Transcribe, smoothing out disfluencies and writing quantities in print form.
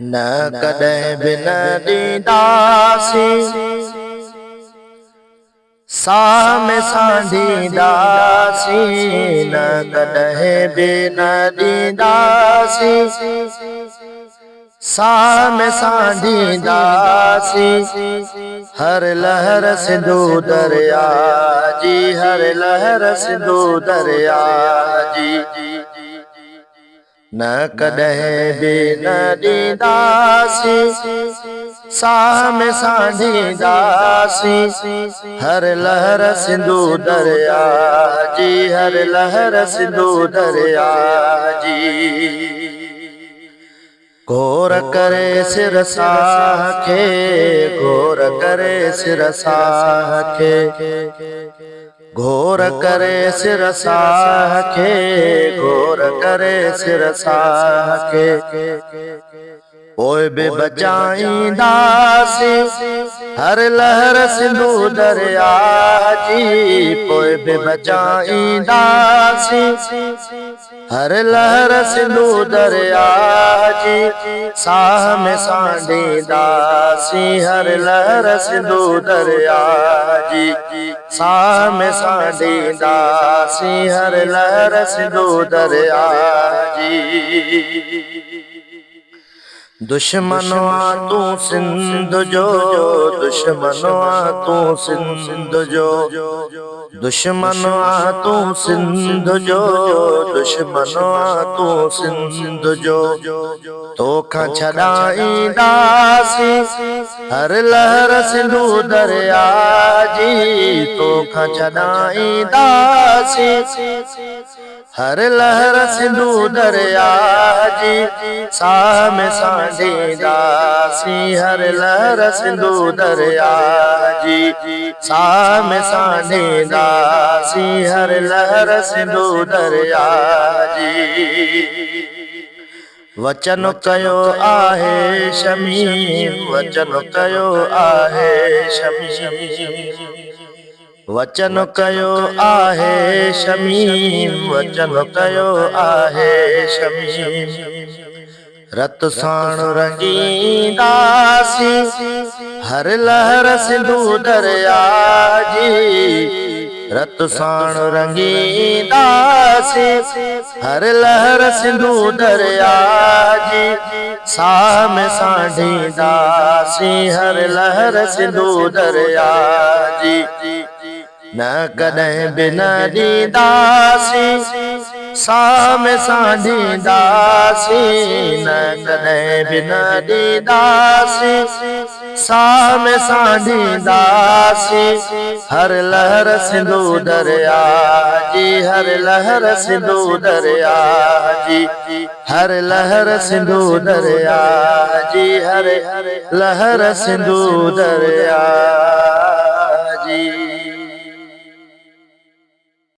न कॾहिं बि न ॾींदासीं साह में सांढींदासीं न कॾहिं बि न ॾींदासीं साह में सांढींदासीं हर लहर सिंधु दरिया जी हर लहर सिंधु दरिया जी न कॾहिं बि न ॾींदासीं साह में सांढींदासीं हर लहर सिंधु दरिया जी हर लहर सिंधु दरिया जी घोर करे सिर साह खे घोर करे सिर साह खे घोर करे सिर साह खे घोर करे सिर साह खे पोइ बि बचाईंदासीं हर लहर सिंधु दरिया जी पोइ बि बचाईंदासीं हर लहर सिंधु दरिया जी साह में सांढींदासीं हर लहर सिंधु दरिया जी साह में सांढींदासीं हर लहर सिंधु दरिया जी दुश्मनवा तू सिंध जो दुश्मनवा तू सिंध जो दुश्मनवा तू सिंध जो दुश्मनवा तू सिंध जो तोखां छॾाईंदासीं हर लहर सिंधु दरिया जी तोखां छॾाईंदासीं हर लहर सिंधु दरिया जी साह में सांढींदासीं हर लहर सिंधु दरिया जी साह में सांढींदासीं हर लहर सिंधु दरिया जी वचन कयो आहे शमीम वचन कयो आहे शमीम वचन कयो आहे शमीम वचन कयो आहे शमीम रत साण रंगींदासीं हर लहर सिंधु दरिया जी रत साण रंगींदासीं हर लहर सिंधु दरिया जी साह में सांढींदासीं हर लहर सिंधु दरिया जी न कॾहिं बि न ॾींदासीं साह में सांढींदासीं न कॾहिं बि न ॾींदासीं साह में सांढींदासीं हर लहर सिंधु दरिया जी हर लहर सिंधु दरिया जी हर लहर सिंधु दरिया जी हर लहर सिंधु दरिया जी।